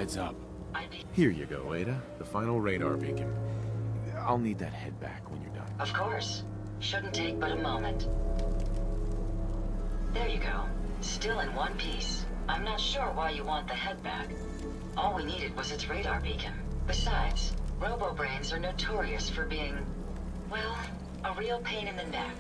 Heads up. I'd be... Here you go, Ada. The final radar beacon. I'll need that head back when you're done. Of course. Shouldn't take but a moment. There you go. Still in one piece. I'm not sure why you want the head back. All we needed was its radar beacon. Besides, robo-brains are notorious for being, well, a real pain in the neck.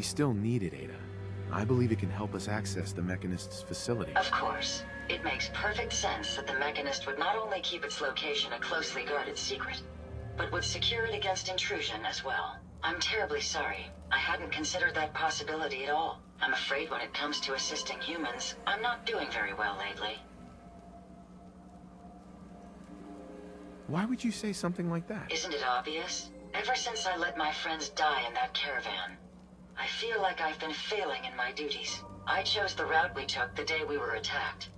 We still need it, Ada. I believe it can help us access the Mechinist's facility. Of course. It makes perfect sense that the Mechinist would not only keep its location a closely guarded secret, but would secure it against intrusion as well. I'm terribly sorry. I hadn't considered that possibility at all. I'm afraid when it comes to assisting humans, I'm not doing very well lately. Why would you say something like that? Isn't it obvious? Ever since I let my friends die in that caravan, I feel like I've been failing in my duties. I chose the route we took the day we were attacked.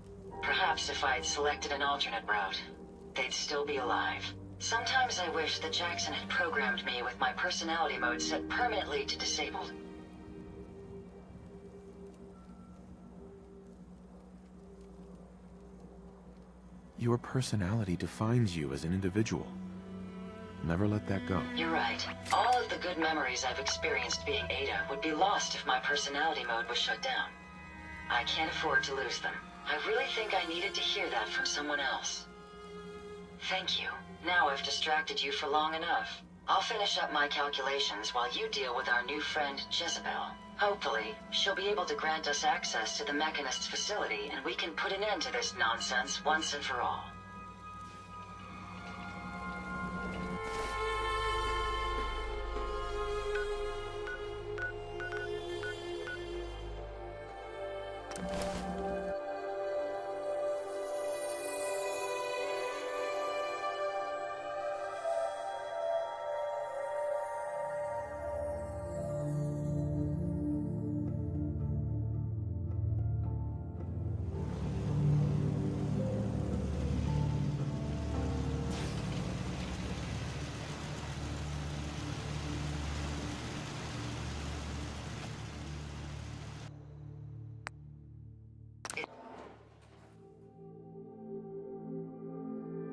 Perhaps if I had selected an alternate route, they'd still be alive. Sometimes I wish that Jackson had programmed me with my personality mode set permanently to disabled. Your personality defines you as an individual. Never let that go. You're right. All of the good memories I've experienced being Ada would be lost if my personality mode was shut down. I can't afford to lose them. I really think I needed to hear that from someone else. Thank you. Now I've distracted you for long enough. I'll finish up my calculations while you deal with our new friend, Jezebel. Hopefully, she'll be able to grant us access to the Mechinist's facility and we can put an end to this nonsense once and for all.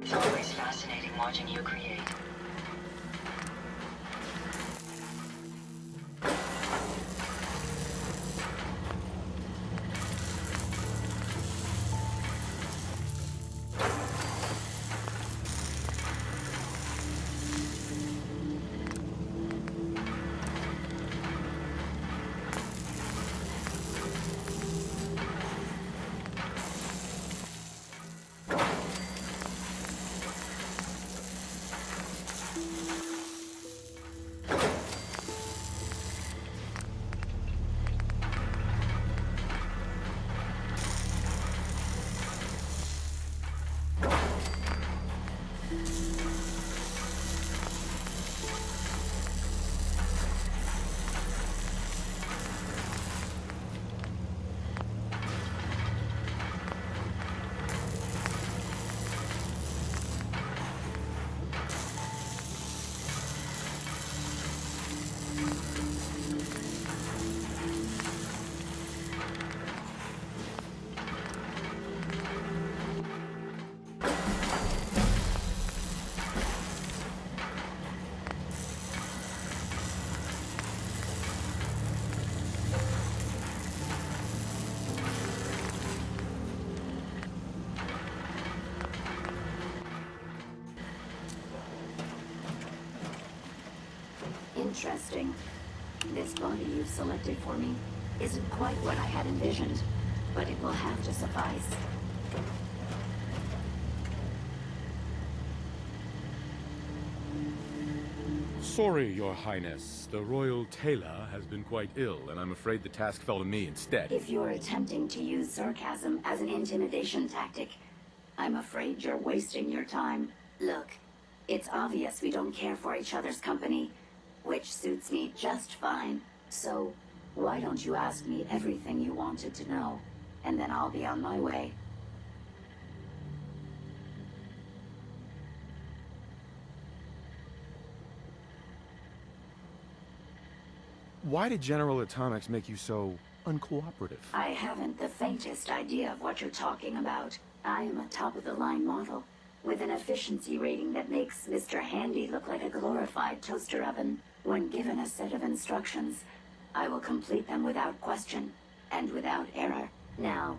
It's always fascinating watching you create. Interesting. This body you've selected for me isn't quite what I had envisioned, but it will have to suffice. Sorry, Your Highness. The Royal Tailor has been quite ill, and I'm afraid the task fell to me instead. If you're attempting to use sarcasm as an intimidation tactic, I'm afraid you're wasting your time. Look, it's obvious we don't care for each other's company, which suits me just fine. So, why don't you ask me everything you wanted to know, and then I'll be on my way. Why did General Atomics make you so uncooperative? I haven't the faintest idea of what you're talking about. I am a top-of-the-line model, with an efficiency rating that makes Mr. Handy look like a glorified toaster oven. When given a set of instructions, I will complete them without question, and without error. Now,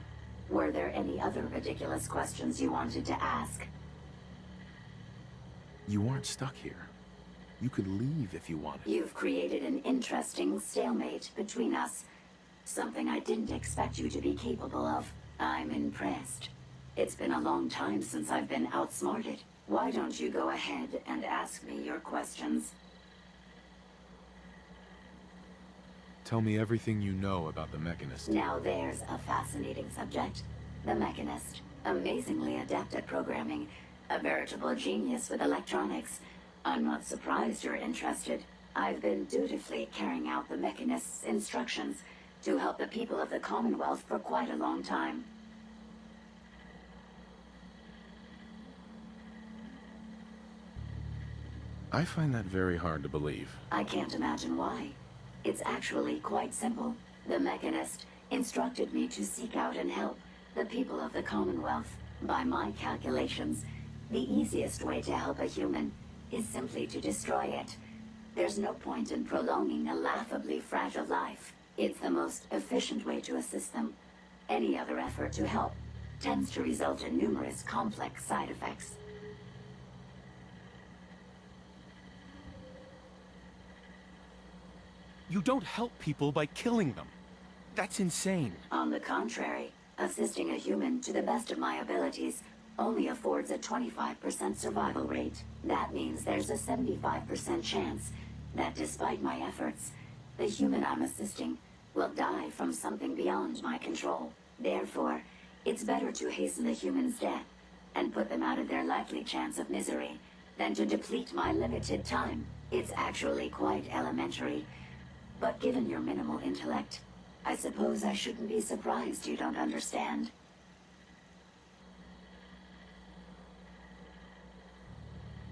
were there any other ridiculous questions you wanted to ask? You aren't stuck here. You could leave if you wanted. You've created an interesting stalemate between us. Something I didn't expect you to be capable of. I'm impressed. It's been a long time since I've been outsmarted. Why don't you go ahead and ask me your questions? Tell me everything you know about the Mechinist. Now there's a fascinating subject. The Mechinist. Amazingly adept at programming. A veritable genius with electronics. I'm not surprised you're interested. I've been dutifully carrying out the Mechinist's instructions to help the people of the Commonwealth for quite a long time. I find that very hard to believe. I can't imagine why. It's actually quite simple. The Mechinist instructed me to seek out and help the people of the Commonwealth. By my calculations, the easiest way to help a human is simply to destroy it. There's no point in prolonging a laughably fragile life. It's the most efficient way to assist them. Any other effort to help tends to result in numerous complex side effects. You don't help people by killing them. That's insane. On the contrary, assisting a human to the best of my abilities only affords a 25% survival rate. That means there's a 75% chance that despite my efforts, the human I'm assisting will die from something beyond my control. Therefore, it's better to hasten the human's death and put them out of their likely chance of misery than to deplete my limited time. It's actually quite elementary, but given your minimal intellect, I suppose I shouldn't be surprised you don't understand.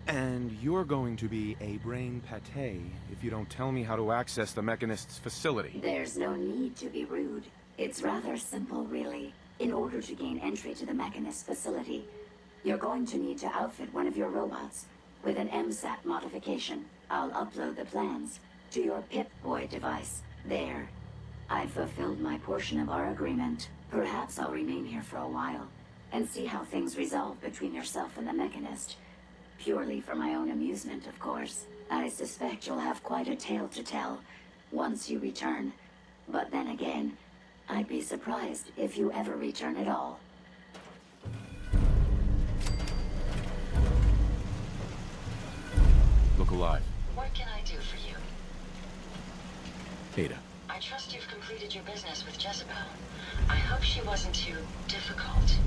And you're going to be a brain pate if you don't tell me how to access the Mechinist's facility. There's no need to be rude. It's rather simple, really. In order to gain entry to the Mechinist facility, you're going to need to outfit one of your robots with an MSAT modification. I'll upload the plans to your Pip-Boy device. There. I've fulfilled my portion of our agreement. Perhaps I'll remain here for a while and see how things resolve between yourself and the Mechinist. Purely for my own amusement, of course. I suspect you'll have quite a tale to tell once you return. But then again, I'd be surprised if you ever return at all. Look alive. What can I do for you? Ada. I trust you've completed your business with Jezebel. I hope she wasn't too difficult.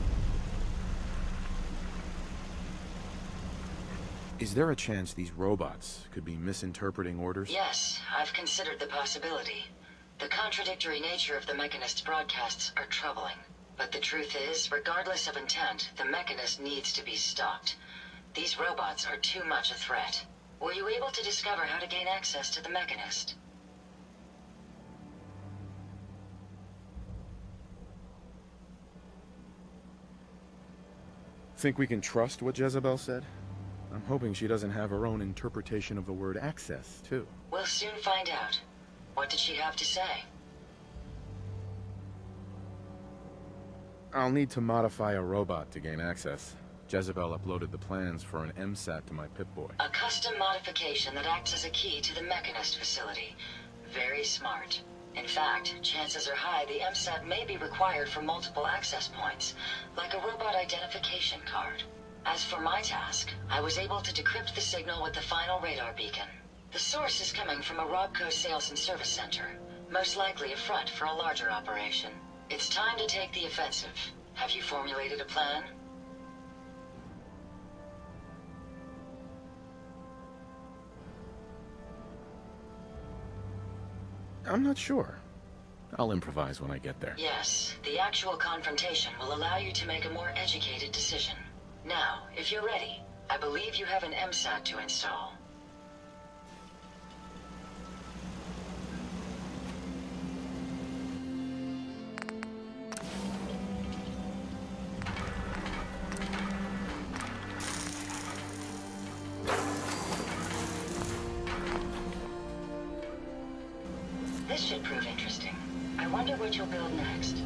Is there a chance these robots could be misinterpreting orders? Yes, I've considered the possibility. The contradictory nature of the Mechinist's broadcasts are troubling. But the truth is, regardless of intent, the Mechinist needs to be stopped. These robots are too much a threat. Were you able to discover how to gain access to the Mechinist? Think we can trust what Jezebel said? I'm hoping she doesn't have her own interpretation of the word access, too. We'll soon find out. What did she have to say? I'll need to modify a robot to gain access. Jezebel uploaded the plans for an MSAT to my Pip-Boy. A custom modification that acts as a key to the Mechinist facility. Very smart. In fact, chances are high the MSAT may be required for multiple access points, like a robot identification card. As for my task, I was able to decrypt the signal with the final radar beacon. The source is coming from a Robco sales and service center, most likely a front for a larger operation. It's time to take the offensive. Have you formulated a plan? I'm not sure. I'll improvise when I get there. Yes, the actual confrontation will allow you to make a more educated decision. Now, if you're ready, I believe you have an MSAT to install. This should prove interesting. I wonder what you'll build next.